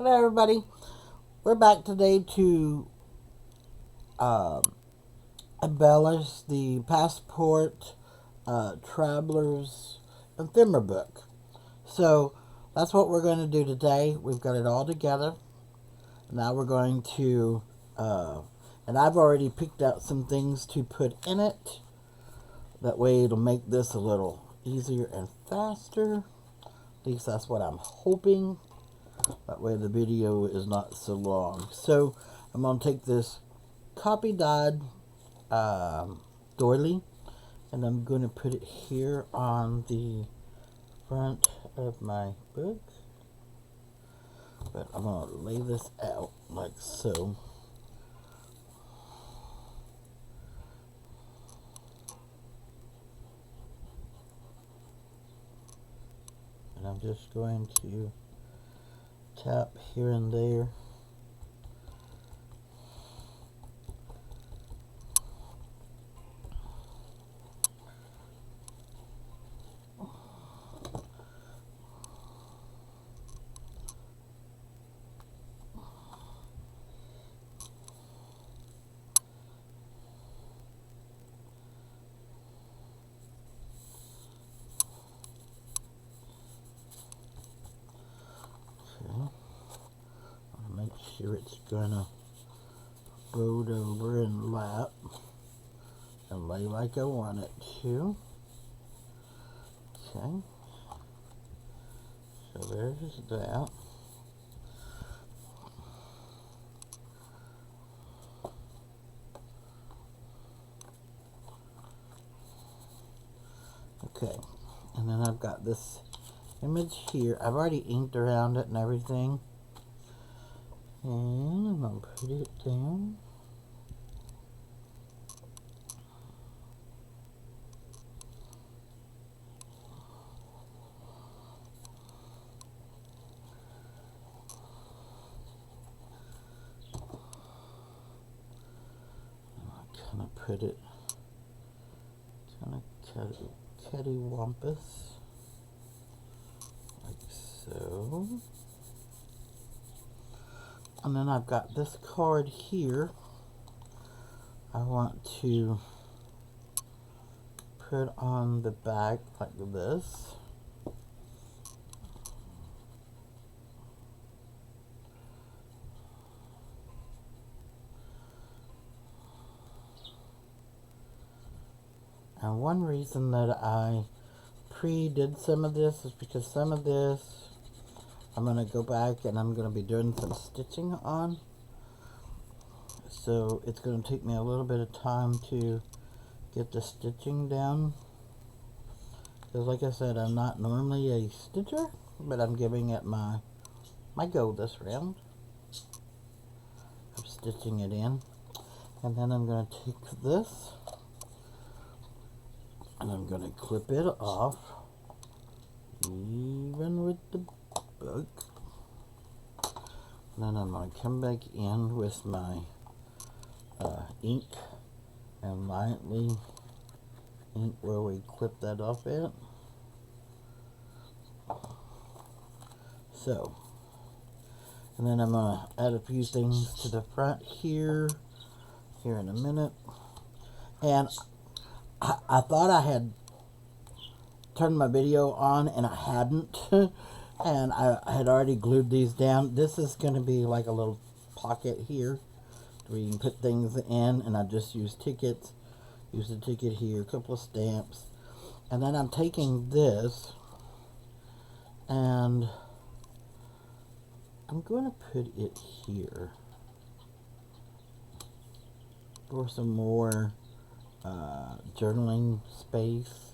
Hello, everybody. We're back today to um embellish the Passport Traveler's Ephemera book. So that's what we're going to do today. We've got it all together. Now we're going to, and I've already picked out some things to put in it. That way it'll make this a little easier and faster. At least that's what I'm hoping. That way the video is not so long. So I'm going to take this copy dyed doily and I'm going to put it here on the front of my book. But I'm going to lay this out like so. And I'm just going to tap here and there. Okay. I'll make sure it's gonna fold over and lap and lay like I want it to. Okay. So there's that. Okay. And then I've got this image here. I've already inked around it and everything. And I'm going to put it down. Kind of put it kind of cattywampus like so. And then I've got this card here. I want to put on the back like this. And one reason that I pre-did some of this is because some of this I'm going to go back and I'm going to be doing some stitching on. So it's going to take me a little bit of time to get the stitching down. Because like I said, I'm not normally a stitcher, but I'm giving it my go this round. I'm stitching it in. And then I'm going to take this and I'm going to clip it off, even with the book. And then I'm going to come back in with my ink and lightly ink where we clip that off at. So, and then I'm going to add a few things to the front here in a minute. And I thought I had turned my video on and I hadn't. And I had already glued these down. This is going to be like a little pocket here where you can put things in. And I just use tickets. Use the ticket here, a couple of stamps. And then I'm taking this and I'm going to put it here for some more journaling space.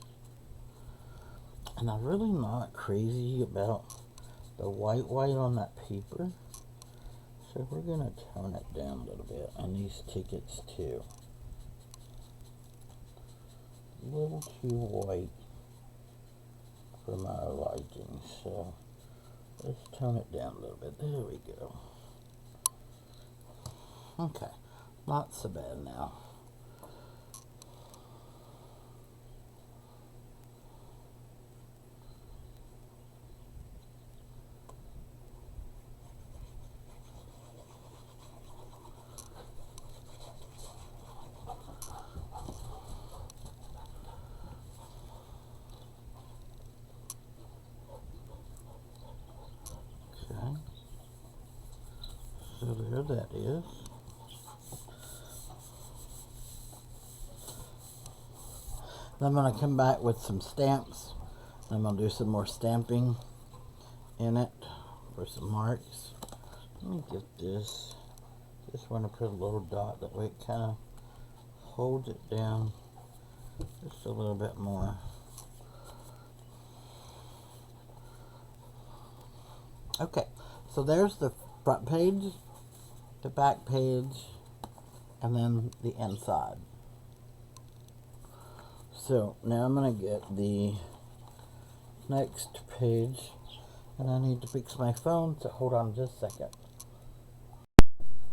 And I'm really not crazy about the white on that paper. So we're going to tone it down a little bit. And these tickets too. A little too white for my liking. So let's tone it down a little bit. There we go. Okay. Not so bad now. So there that is. Then I'm going to come back with some stamps. I'm going to do some more stamping in it for some marks. Let me get this. Just want to put a little dot, that way it kind of holds it down just a little bit more. Okay, so there's the front page, the back page, and then the inside. So now I'm going to get the next page, and I need to fix my phone, so hold on just a second.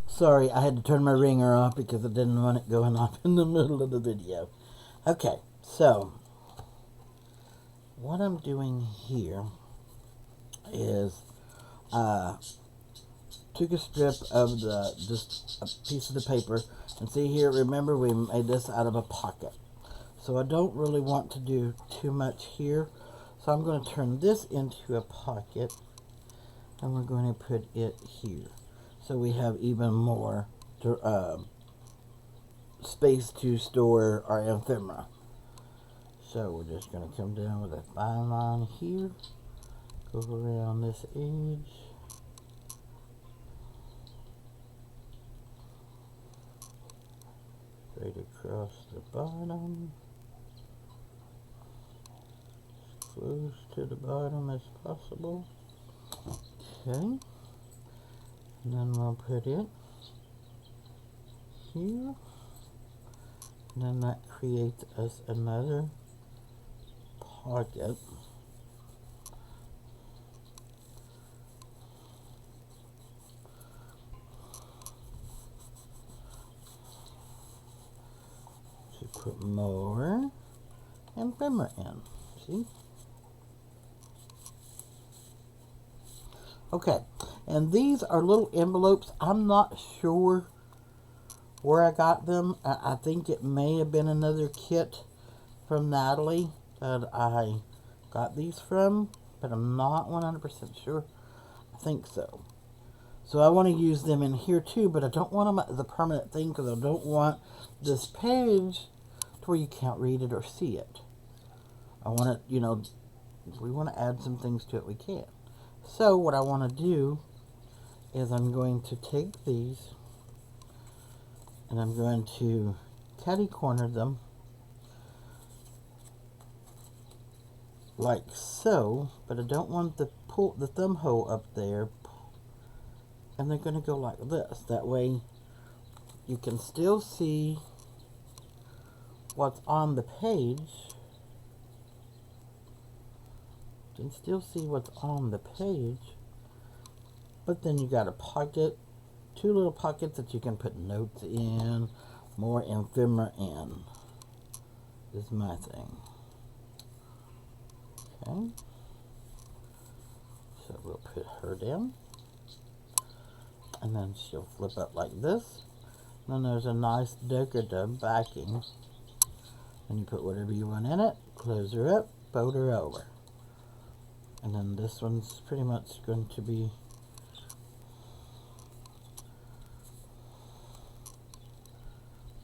Sorry, I had to turn my ringer off because I didn't want it going off in the middle of the video. Okay, so what I'm doing here is took a strip of just a piece of the paper, and see here, remember we made this out of a pocket. So I don't really want to do too much here. So I'm going to turn this into a pocket, and we're going to put it here. So we have even more space to store our ephemera. So we're just going to come down with a fine line here, go around this edge, straight across the bottom, as close to the bottom as possible. Okay, and then we'll put it here, and then that creates us another pocket. To put more ephemera in. See? Okay, and these are little envelopes. I'm not sure where I got them. I think it may have been another kit from Natalie that I got these from, but I'm not 100% sure. I think so. So I want to use them in here too, but I don't want them as a permanent thing because I don't want this page to where you can't read it or see it. I want it, you know, if we want to add some things to it, we can. So what I want to do is I'm going to take these and I'm going to catty corner them like so, but I don't want the thumb hole up there, and they're going to go like this. That way you can still see what's on the page. You can still see what's on the page, but then you got a pocket, two little pockets that you can put notes in, more ephemera in. Is my thing. Okay, so we'll put her down, and then she'll flip up like this. Then there's a nice decorative backing, and you put whatever you want in it, close her up, fold her over. And then this one's pretty much going to be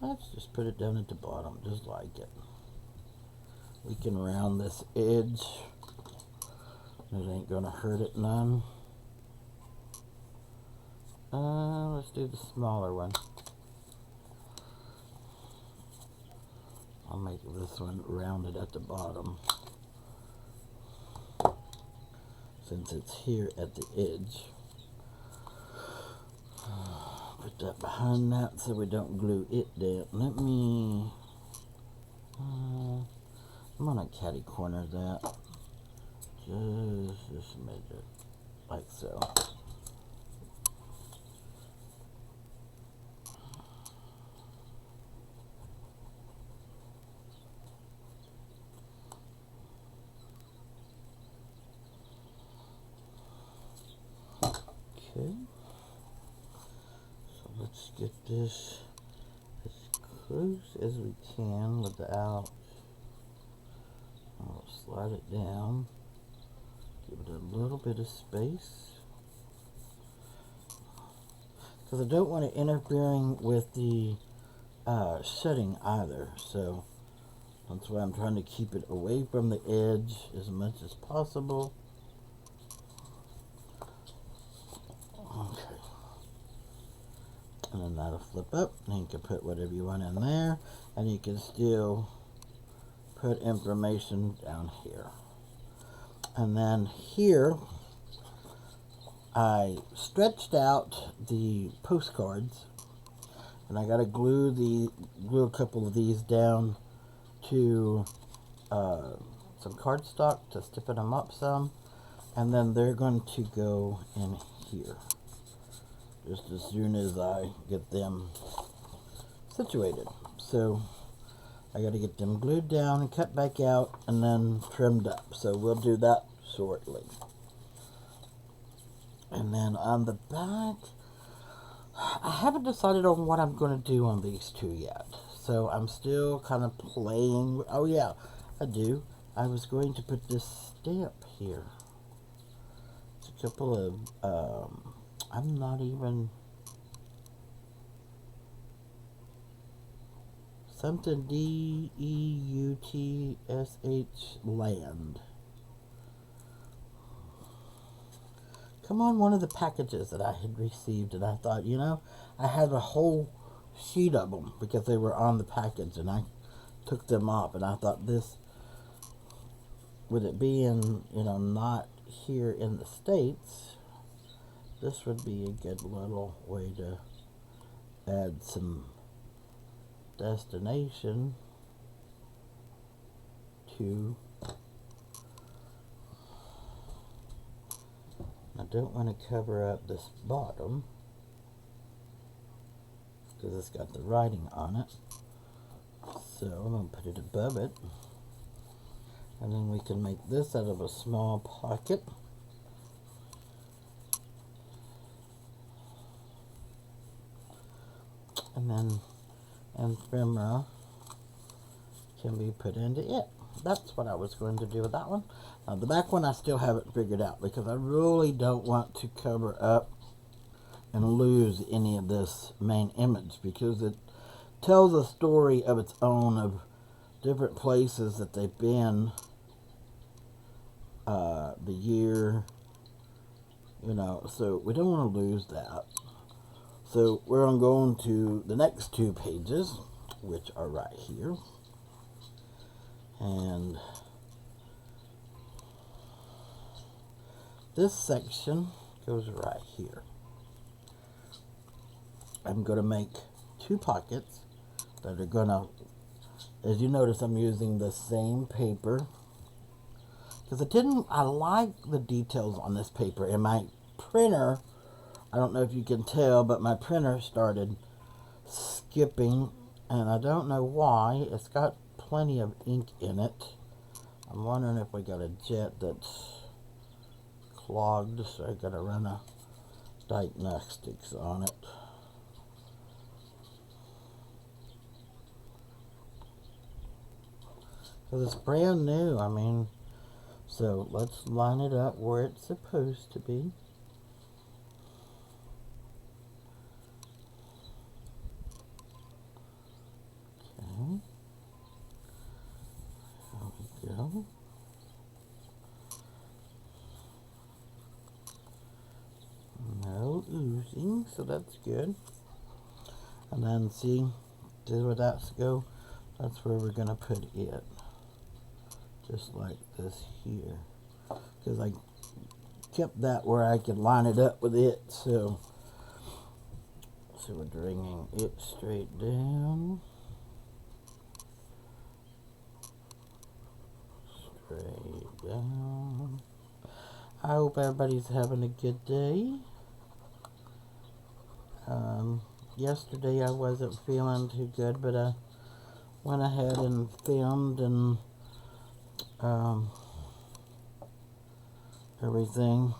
let's just put it down at the bottom, just like it. We can round this edge. It ain't gonna hurt it none. Let's do the smaller one. I'll make this one rounded at the bottom, since it's here at the edge. Put that behind that so we don't glue it down. Let me, I'm gonna catty corner that. Just make it like so. Okay. So let's get this as close as we can without, I'll slide it down, give it a little bit of space. because I don't want it interfering with the shutting either. So that's why I'm trying to keep it away from the edge as much as possible. Okay. And then that'll flip up, and you can put whatever you want in there, and you can still put information down here. And then here, I stretched out the postcards, and I gotta glue a couple of these down to some cardstock to stiffen them up some, and then they're going to go in here just as soon as I get them situated. So I got to get them glued down and cut back out and then trimmed up. So we'll do that shortly. And then on the back, I haven't decided on what I'm going to do on these two yet. So I'm still kind of playing. Oh yeah, I do. I was going to put this stamp here. It's a couple of, I'm not even, something DEUTSH land. Come on, one of the packages that I had received, and I thought, you know, I had a whole sheet of them because they were on the package, and I took them off, and I thought this, with it being, you know, not here in the States, this would be a good little way to add some destination to. I don't want to cover up this bottom because it's got the writing on it. So I'm going to put it above it. And then we can make this out of a small pocket. And then ephemera can be put into it. That's what I was going to do with that one. The back one I still haven't figured out because I really don't want to cover up and lose any of this main image because it tells a story of its own of different places that they've been, the year, you know, so we don't want to lose that. So we're going to go on to the next two pages, which are right here. And this section goes right here. I'm going to make two pockets that are going to, as you notice, I'm using the same paper. Because I like the details on this paper. And my printer, I don't know if you can tell, but my printer started skipping. And I don't know why. It's got plenty of ink in it. I'm wondering if we got a jet that's clogged, so I gotta run a diagnostics on it. Because it's brand new, I mean, so let's line it up where it's supposed to be. Okay. There we go. No oozing, so that's good. And then see where that's go. That's where we're gonna put it, just like this here. Because I kept that where I could line it up with it. So we're bringing it straight down, straight down. I hope everybody's having a good day. Yesterday I wasn't feeling too good, but I went ahead and filmed and everything.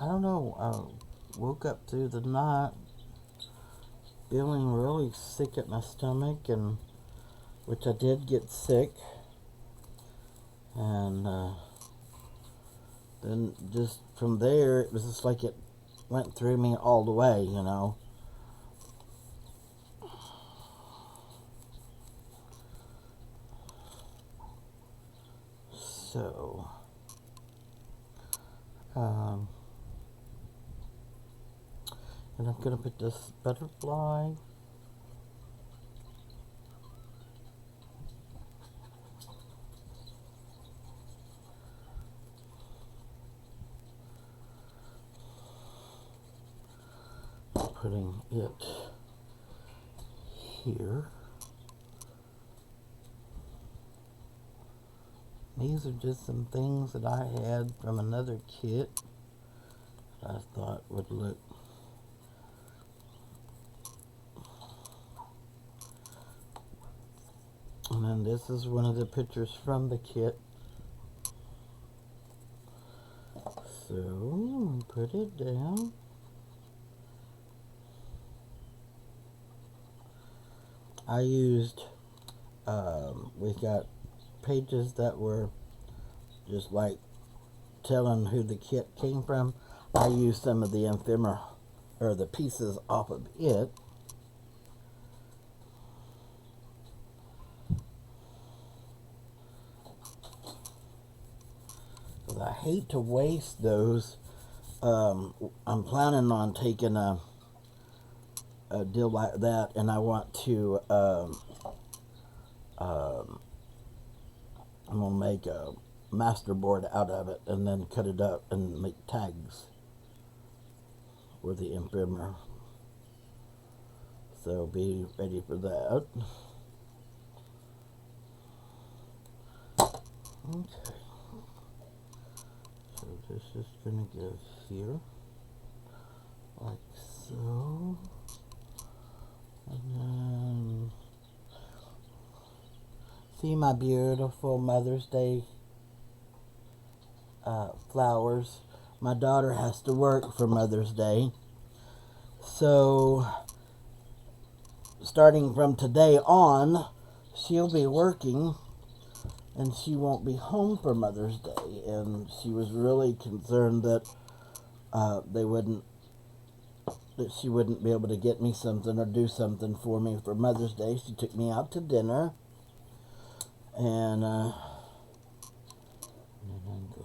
I don't know, I woke up through the night feeling really sick at my stomach, and which I did get sick, and then just from there, it was just like it went through me all the way, you know. So, and I'm going to put this butterfly. Putting it here. These are just some things that I had from another kit that I thought would look. And then this is one of the pictures from the kit. So, put it down. I used, we got pages that were just like telling who the kit came from. I used some of the ephemera, or the pieces off of it. Because I hate to waste those. I'm planning on taking a deal like that, and I want to, I'm going to make a master board out of it and then cut it up and make tags with the ephemera. So be ready for that. Okay. So this is going to go here, like so. And then, see my beautiful Mother's Day flowers. My daughter has to work for Mother's Day. So, starting from today on, she'll be working and she won't be home for Mother's Day. And she was really concerned that she wouldn't be able to get me something or do something for me for Mother's Day. She took me out to dinner, and I'm going to,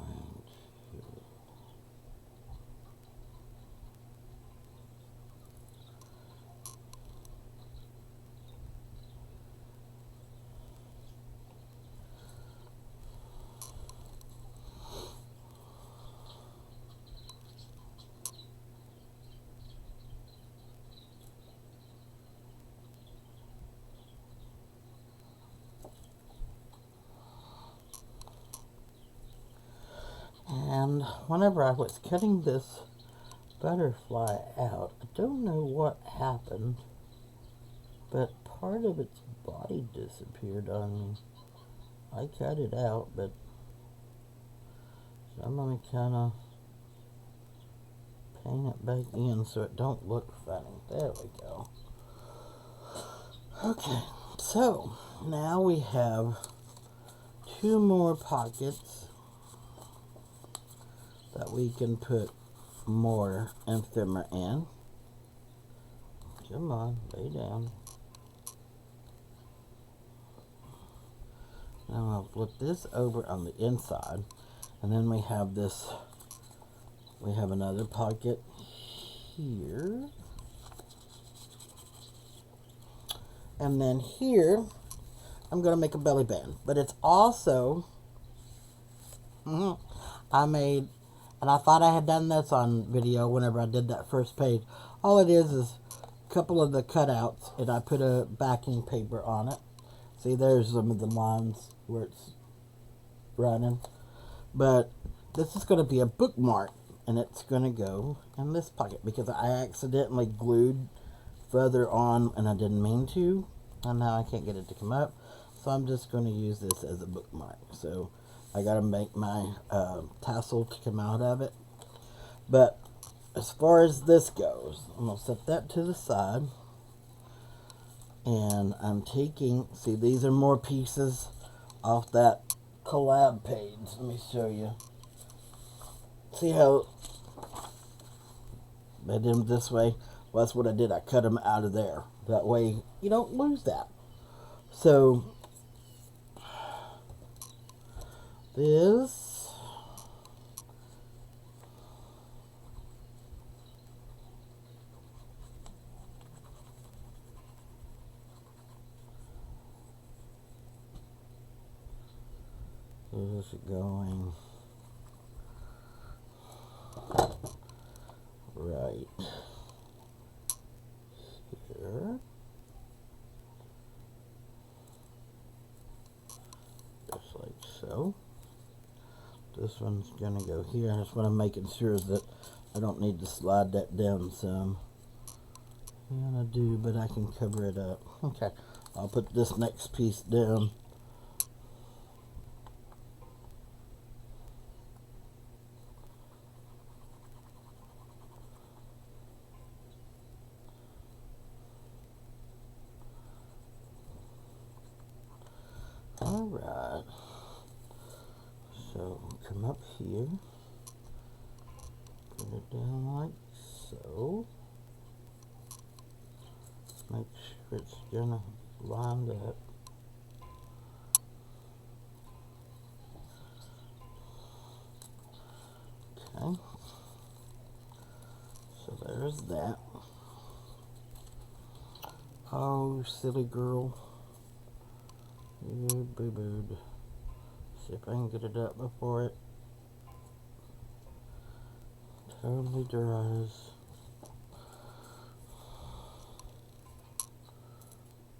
and whenever I was cutting this butterfly out, I don't know what happened, but part of its body disappeared on me. I cut it out, but so I'm going to kind of paint it back in so it don't look funny. There we go. Okay, so now we have 2 more pockets that we can put more ephemera in. Come on, lay down. Now I'll flip this over on the inside, and then we have this, we have another pocket here. And then here, I'm going to make a belly band. But it's also, I made, and I thought I had done this on video whenever I did that first page. All it is a couple of the cutouts, and I put a backing paper on it. See, there's some of the lines where it's running. But this is going to be a bookmark, and it's going to go in this pocket because I accidentally glued further on, and I didn't mean to, and now I can't get it to come up. So I'm just going to use this as a bookmark. So I got to make my tassel to come out of it. But as far as this goes, I'm going to set that to the side. And I'm taking, see, these are more pieces off that collab page. Let me show you. See how I did them this way? Well, that's what I did. I cut them out of there. That way you don't lose that. So this is going right here. Just like so. This one's gonna go here. That's what I'm making sure that I don't need to slide that down some. And I do, but I can cover it up. Okay, I'll put this next piece down. Alright, so come up here, put it down like so. Make sure it's gonna line up. Okay, so there's that. Oh, silly girl. You boo-booed. See if I can get it up before it totally dries.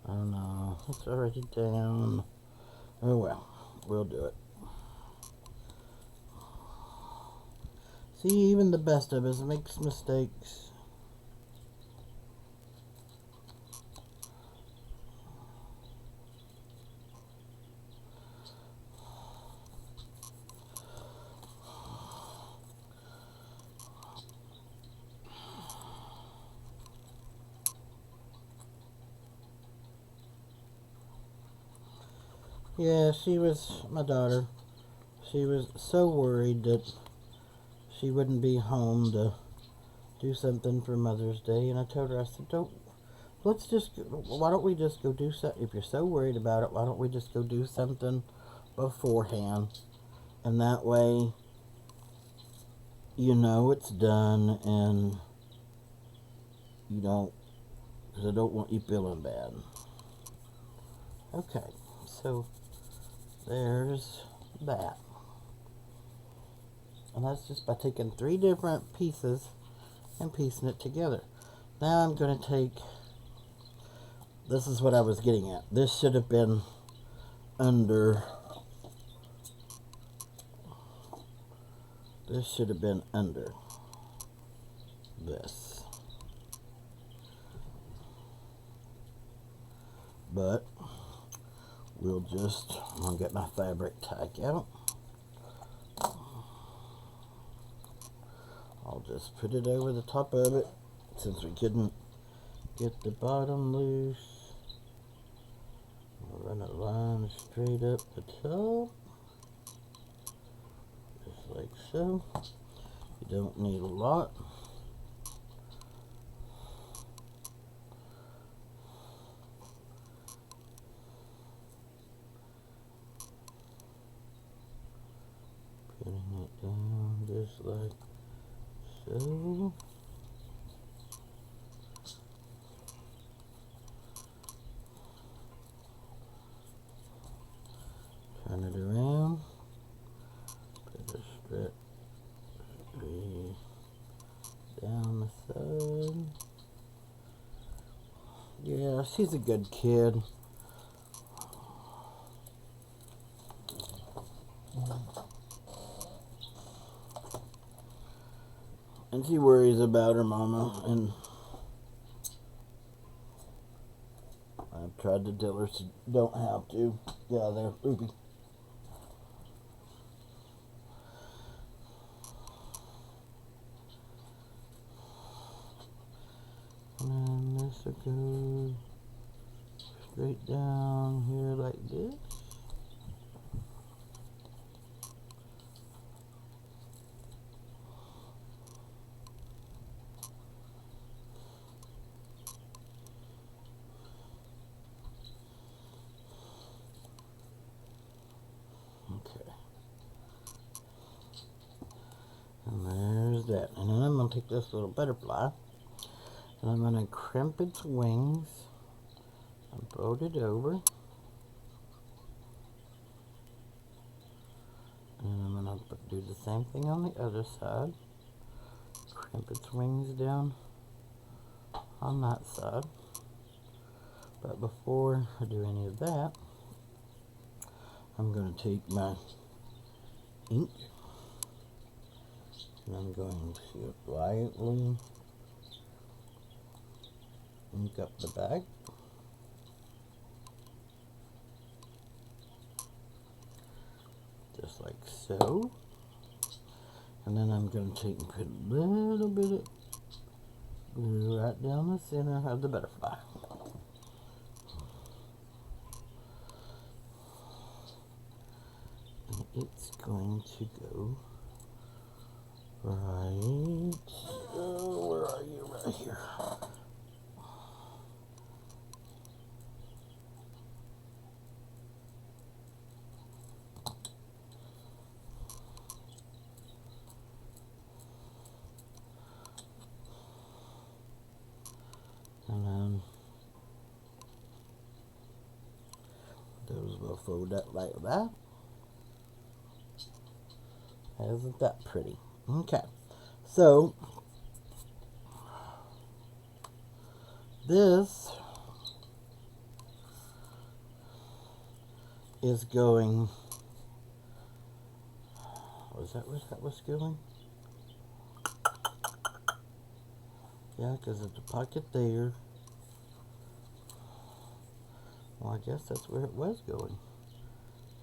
Oh no, it's already down. Oh well, we'll do it. See, even the best of us makes mistakes. Yeah, she was, my daughter, she was so worried that she wouldn't be home to do something for Mother's Day. And I told her, I said, why don't we just go do something? If you're so worried about it, why don't we just go do something beforehand? And that way, you know it's done and you don't, because I don't want you feeling bad. Okay, so there's that. And that's just by taking 3 different pieces and piecing it together. Now I'm going to take, this is what I was getting at. This should have been under, this should have been under this. But we'll just, I'm going to get my fabric tack out. I'll just put it over the top of it since we couldn't get the bottom loose. We'll run a line straight up the top, just like so. You don't need a lot. Putting it down just like so. Turn it around. Put a strip down the side. Yeah, she's a good kid. And she worries about her mama, and I've tried to tell her she don't have to. Get out of there, Oopie. And this will go straight down here like this. that. And then I'm going to take this little butterfly and I'm going to crimp its wings and fold it over. And I'm going to do the same thing on the other side. Crimp its wings down on that side. But before I do any of that, I'm going to take my ink and I'm going to lightly ink up the back. Just like so. And then I'm going to take and put a little bit of glue right down the center of the butterfly. And it's going to go right, where are you? Right here. And then those will fold up like that. Isn't that pretty? Okay, so this is going, was that where that was going? Yeah, because there's a pocket there. Well, I guess that's where it was going.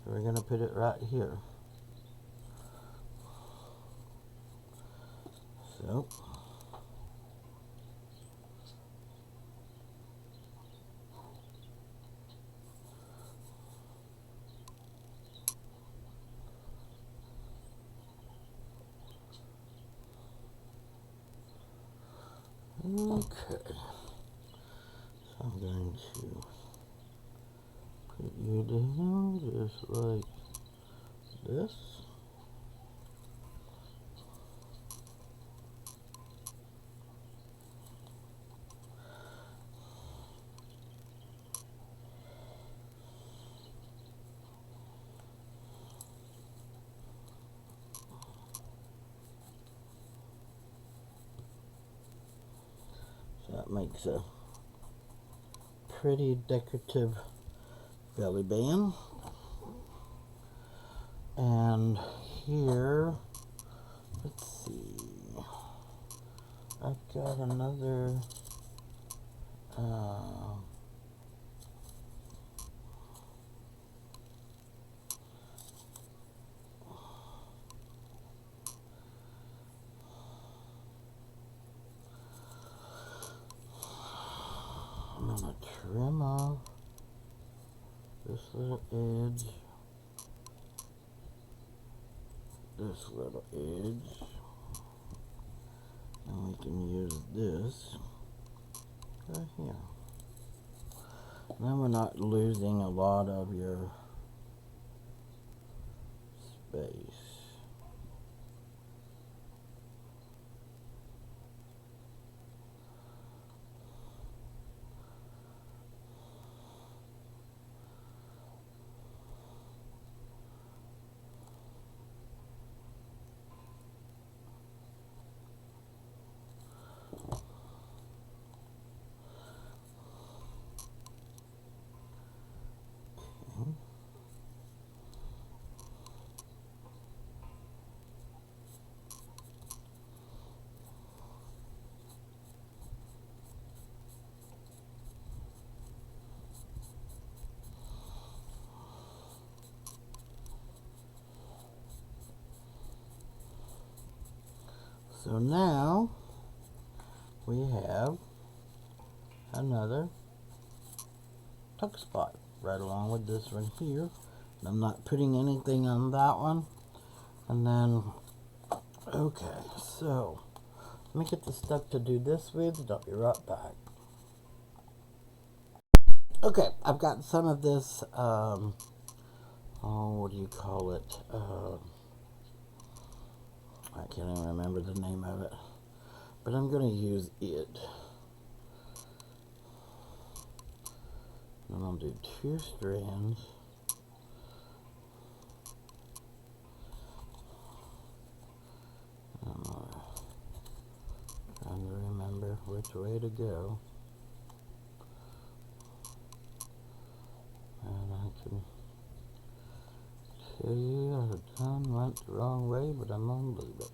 So we're going to put it right here. So, okay. So I'm going to put you down just like this. So that makes a pretty decorative belly band. And here, let's see, I've got another I'm gonna trim off this little edge, this little edge, and we can use this right here. Then we're not losing a lot of your space. So now we have another tuck spot right along with this one here. And I'm not putting anything on that one. And then, okay, so let me get the stuff to do this with, and I'll be right back. Okay, I've got some of this, what do you call it? I can't even remember the name of it, but I'm going to use it. And I'll do 2 strands. I'm trying to remember which way to go. And I can tell you I've went the wrong way, but I'm going to leave it.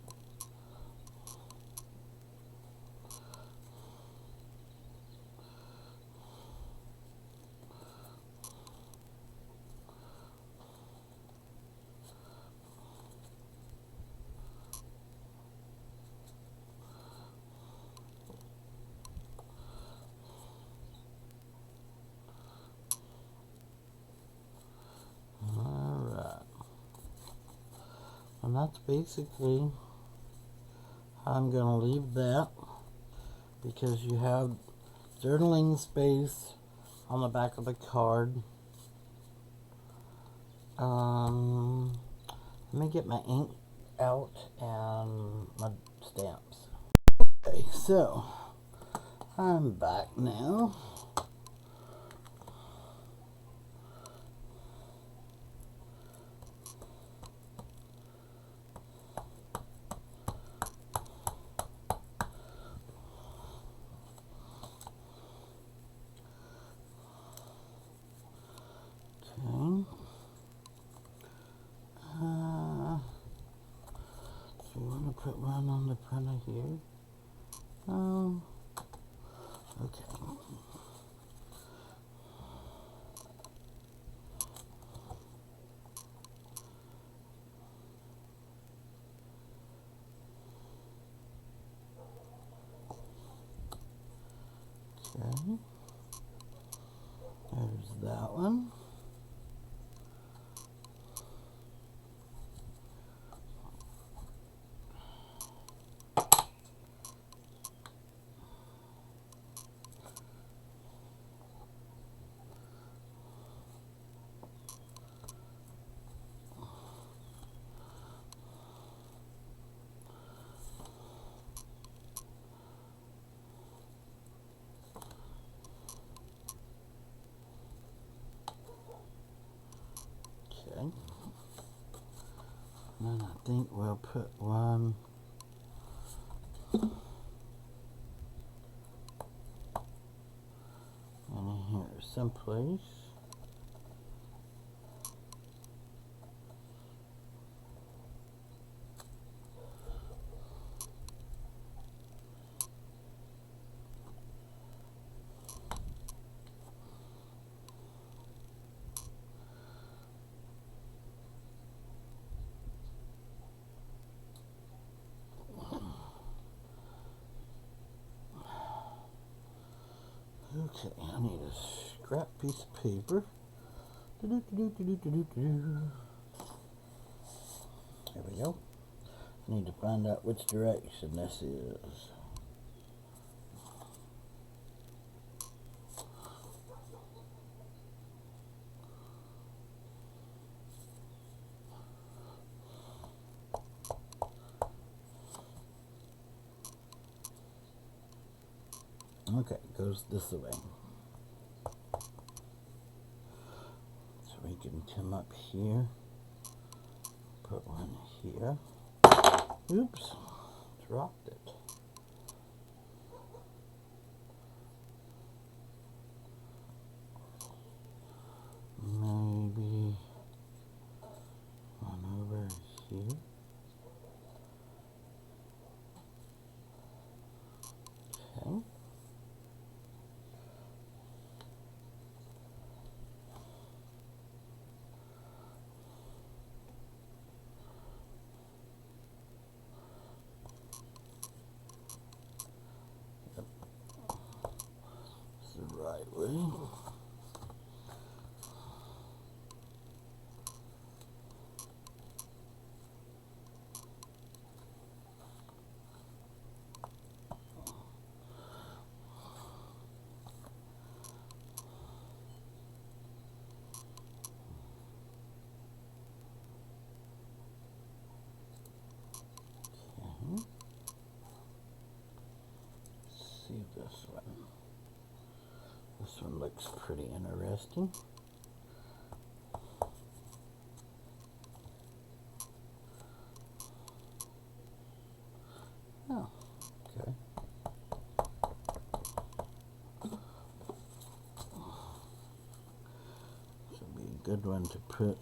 Alright. And that's basically how I'm going to leave that, because you have journaling space on the back of the card. Let me get my ink out and my stamps. Okay, so I'm back now. Okay. Do you want to put one on the printer here? No. Okay. Okay. There's that one. Okay. And I think we'll put one in here someplace. Okay, I need a scrap piece of paper. There we go. I need to find out which direction this is. Okay, it goes this way. So we can come up here, put one here. Oops, dropped it. Maybe one over here. Okay. Yep. It's the right way. this one. This one looks pretty interesting. Oh, okay. This would be a good one to put.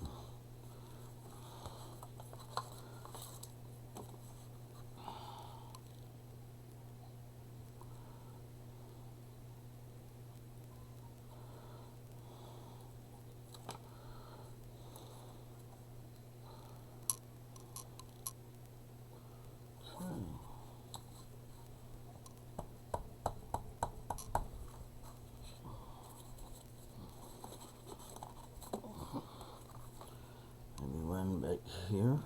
Maybe one back here.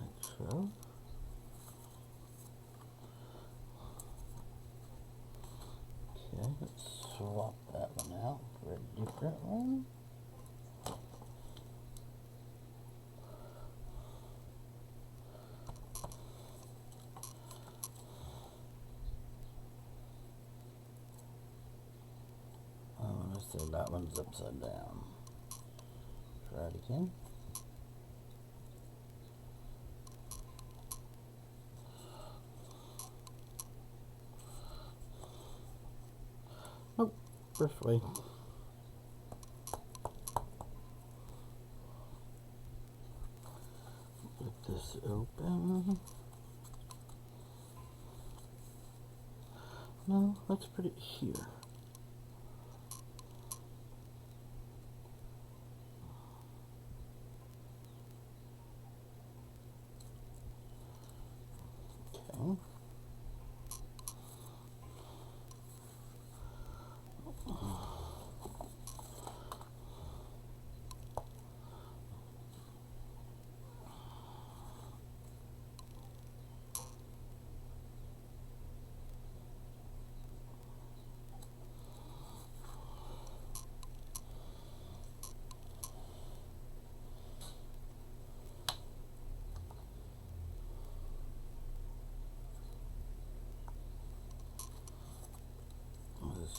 Like so. Okay, let's swap that one out for a different one. So that one's upside down. Try it again. Nope, first way. Get this open. No, let's put it here. Okay.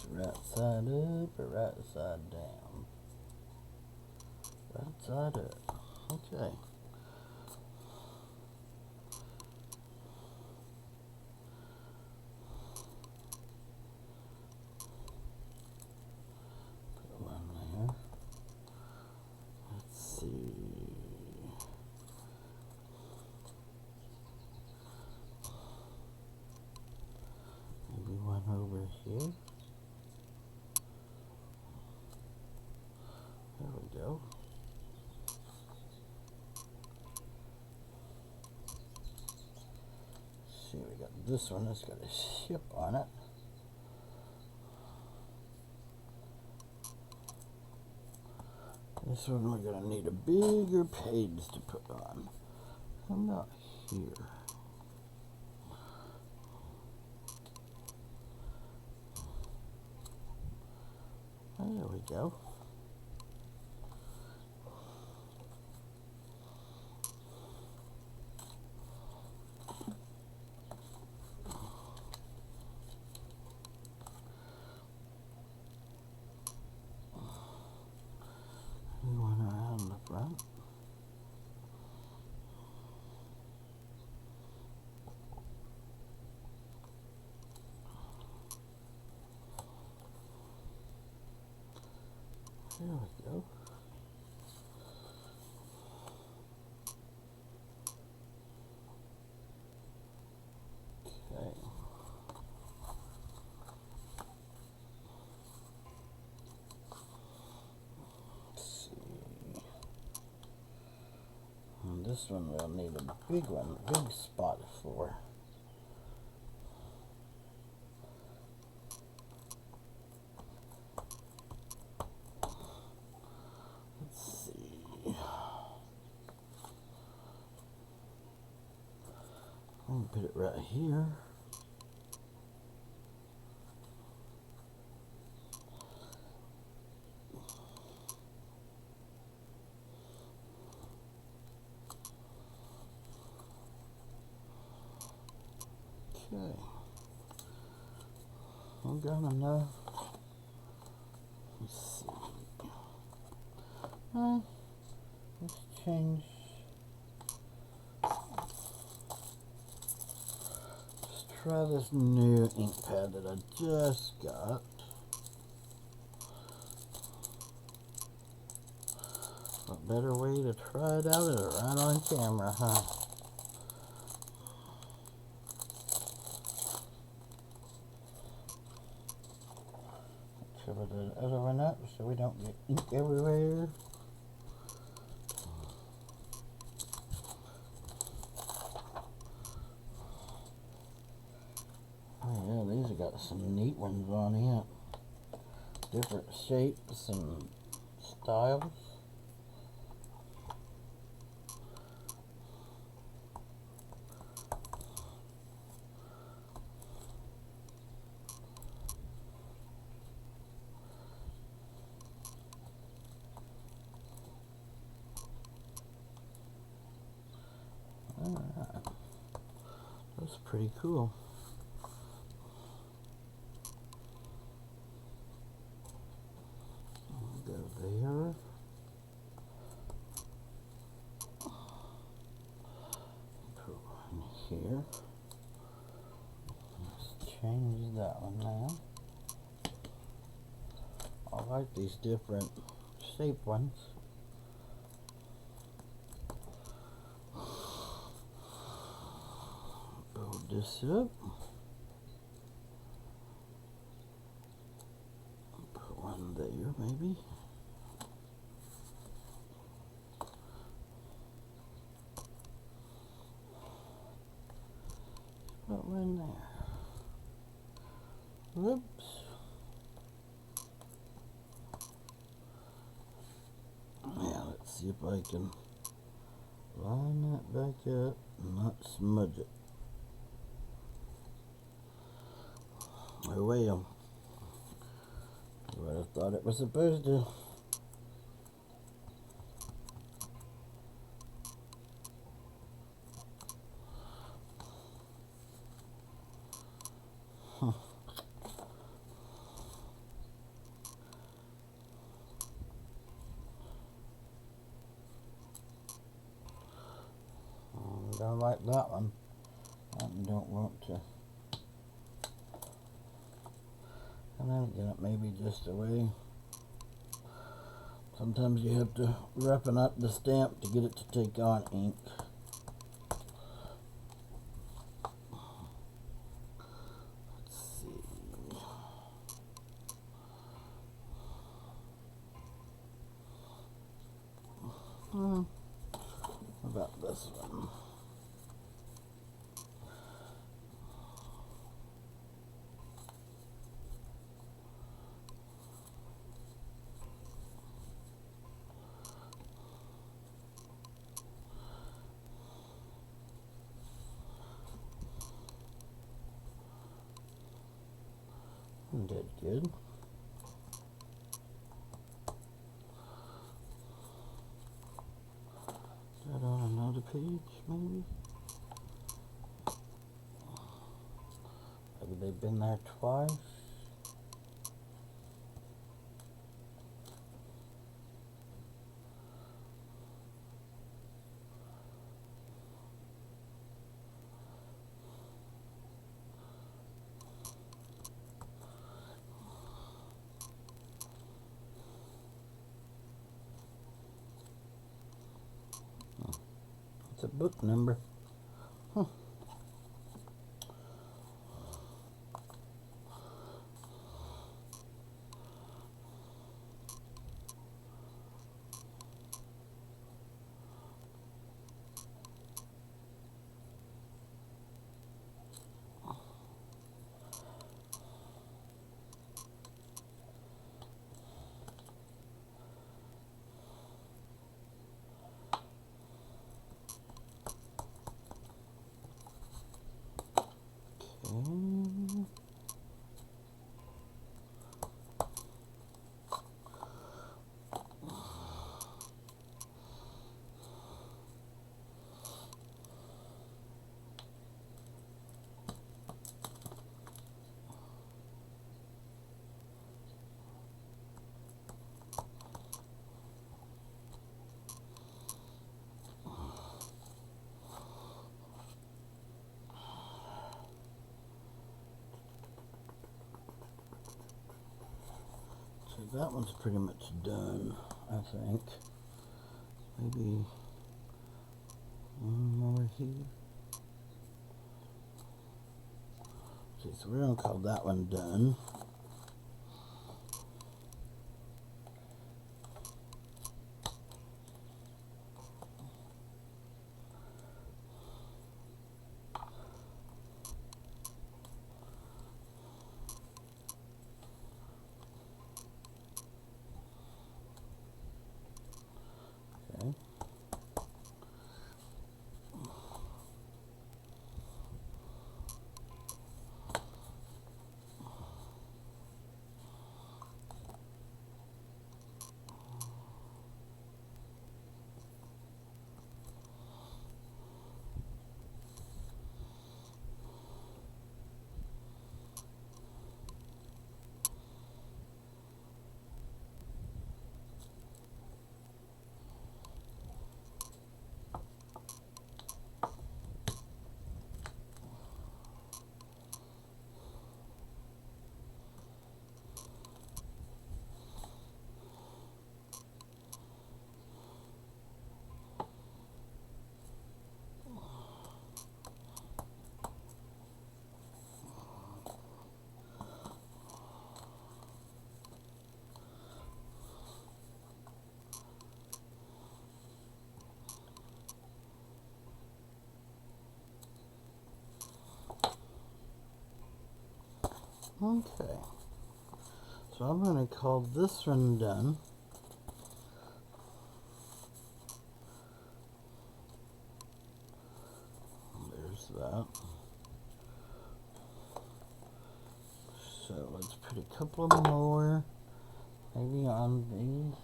Right side up or right side down? Right side up. Okay. Put one there. Let's see. Maybe one over here. There we go. See, we got this one that's got a ship on it. This one we're gonna need a bigger page to put on. I'm not here. There we go. One around the front. There we go. Okay. Let's see. And this one we'll need a big one, big spot for. Let's see. I'm gonna put it right here. Okay. I'm gonna know. Let's see. Let's change. Let's try this new ink pad that I just got. What better way to try it out is right on camera, huh? Cover the other one up so we don't get ink everywhere. Oh yeah, these have got some neat ones on here. Different shapes and styles. Alright. That's pretty cool. Go there. Put one here. Let's change that one now. I like these different shape ones. Build this up. Put one there maybe. Put one there. Whoops. Now let's see if I can line that back up and not smudge it. Oh well. I would have thought it was supposed to. Don't like that one. I don't want to. And then again, it may be just a way. Sometimes you have to roughen up the stamp to get it to take on ink. Let's see. What about this one? Did good. Is that on another page, maybe? Maybe they've been there twice. It's a book number. that one's pretty much done, I think. Maybe one more here. Okay, so we're going to call that one done. Okay. Okay. So I'm going to call this one done. There's that. So let's put a couple more maybe on these.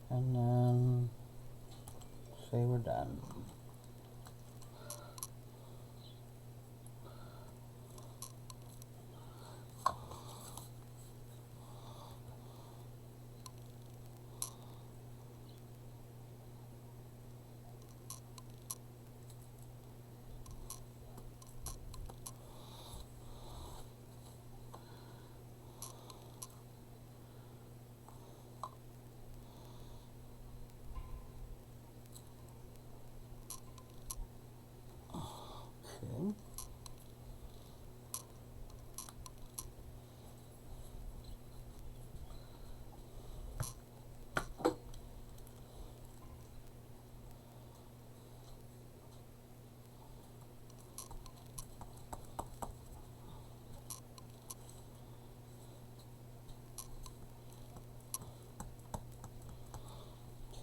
And then say we're done. Okay.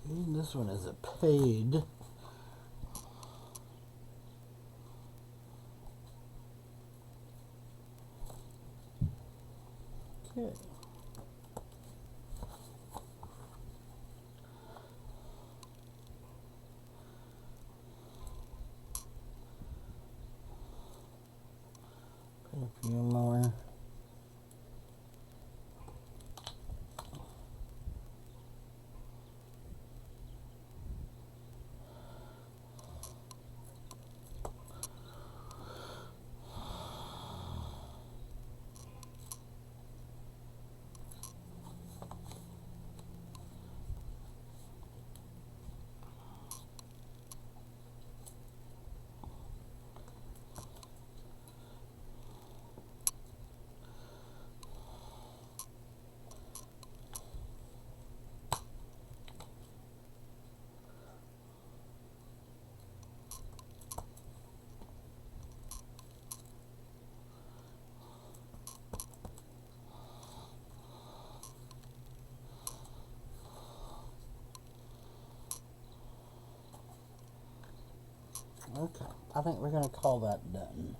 Okay, this one is a paid. Okay. Put a few more. Okay, I think we're going to call that done.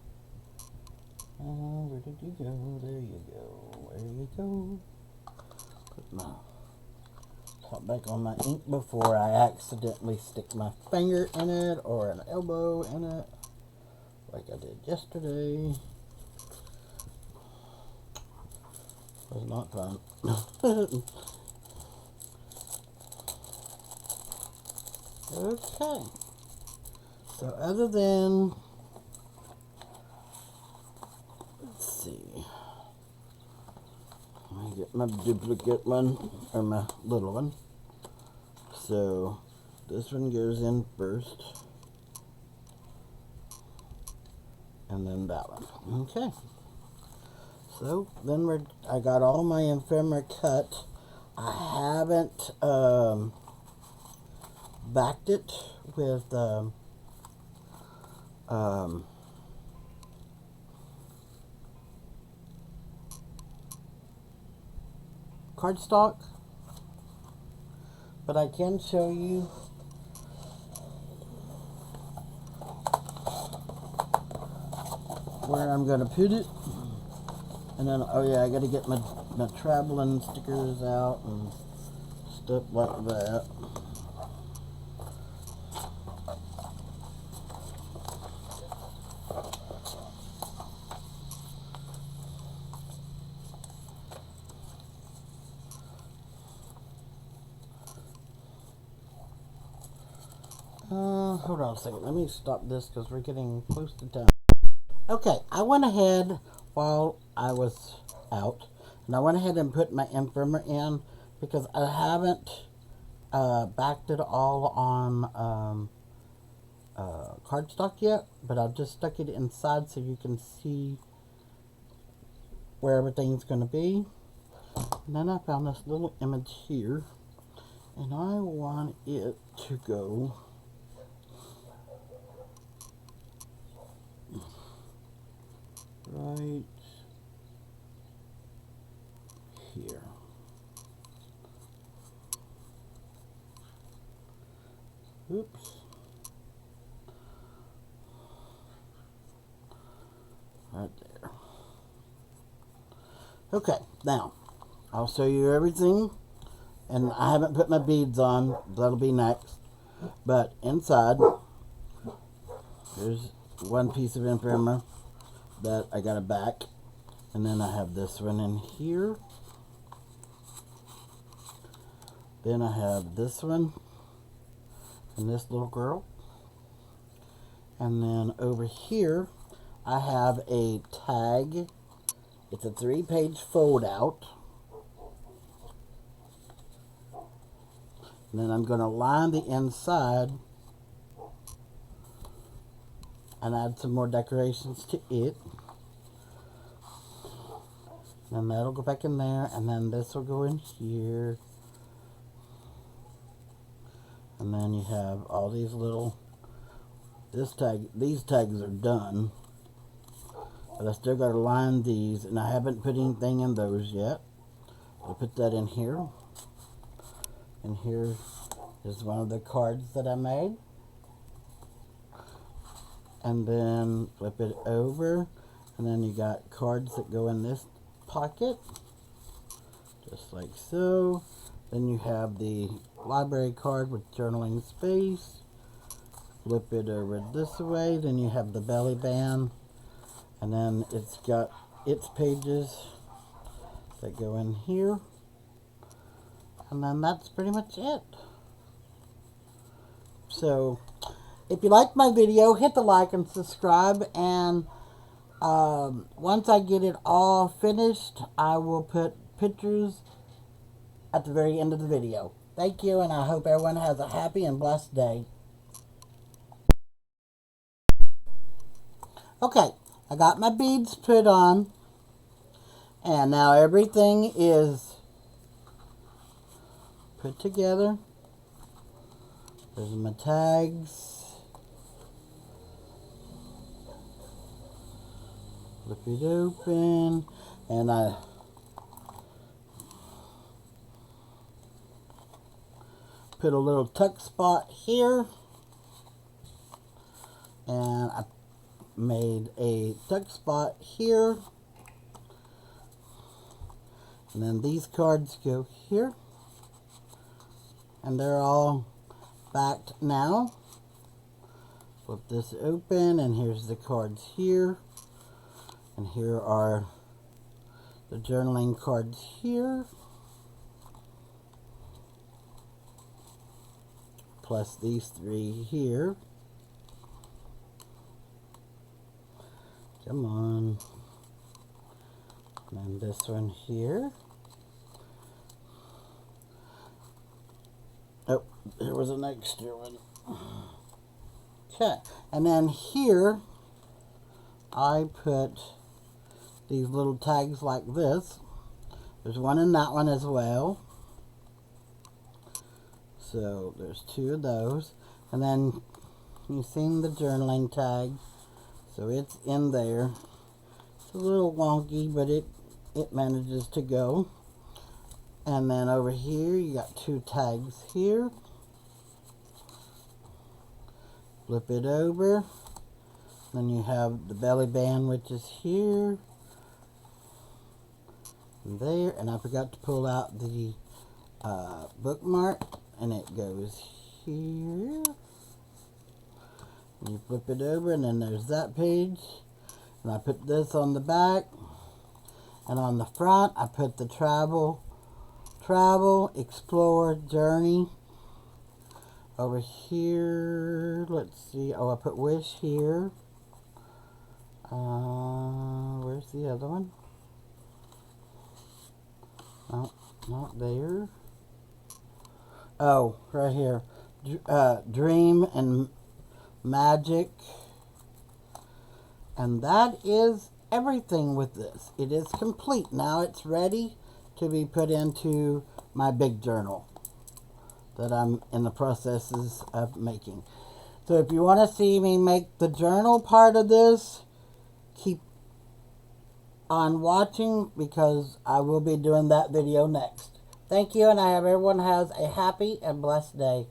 Where did you go? There you go. There you go. Put my top back on my ink before I accidentally stick my finger in it or an elbow in it, like I did yesterday. It was not fun. Okay. So other than, let's see, let me get my duplicate one, or my little one. So this one goes in first, and then that one. Okay. So then I got all my ephemera cut. I haven't backed it with cardstock, but I can show you where I'm going to put it. And then, oh yeah, I got to get my traveling stickers out and stuff like that. Hold on a second. Let me stop this because we're getting close to time. Okay, I went ahead while I was out, and I went ahead and put my ephemera in because I haven't backed it all on cardstock yet, but I've just stuck it inside so you can see where everything's going to be. And then I found this little image here, and I want it to go right here. Oops. Right there. Okay, now I'll show you everything, and I haven't put my beads on. That'll be next. But inside, there's one piece of ephemera that I got a back, and then I have this one in here. Then I have this one and this little girl, and then over here I have a tag. It's a 3-page fold out, and then I'm going to line the inside and add some more decorations to it. And that'll go back in there, and then this will go in here. And then you have all these little, these tags are done, but I still got to line these, and I haven't put anything in those yet. I'll put that in here. And here is one of the cards that I made. And then flip it over, and then you got cards that go in this pocket, just like so. Then you have the library card with journaling space. Flip it over this way, then you have the belly band, and then it's got its pages that go in here, and then that's pretty much it. So if you like my video, hit the like and subscribe, and once I get it all finished, I will put pictures at the very end of the video. Thank you, and I hope everyone has a happy and blessed day. Okay, I got my beads put on, and now everything is put together. There's my tags. Flip it open, and I put a little tuck spot here, and I made a tuck spot here, and then these cards go here, and they're all backed now. Flip this open, and here's the cards here, and here are the journaling cards here, plus these 3 here. Come on. And then this one here. There was an extra one. Okay, and then here I put these little tags like this. There's one in that one as well. So there's 2 of those. And then you've seen the journaling tag. So it's in there. It's a little wonky, but it manages to go. And then over here you got 2 tags here. Flip it over. Then you have the belly band, which is here. And there. And I forgot to pull out the bookmark. And it goes here. And you flip it over, and then there's that page. And I put this on the back. And on the front, I put the travel, explore, journey. Over here, let's see. Oh, I put wish here. Where's the other one? Oh, not there. Oh, right here. Dream and magic. And that is everything with this. It is complete. Now it's ready to be put into my big journal that I'm in the processes of making. So if you want to see me make the journal part of this, keep on watching because I will be doing that video next. Thank you, and I hope everyone has a happy and blessed day.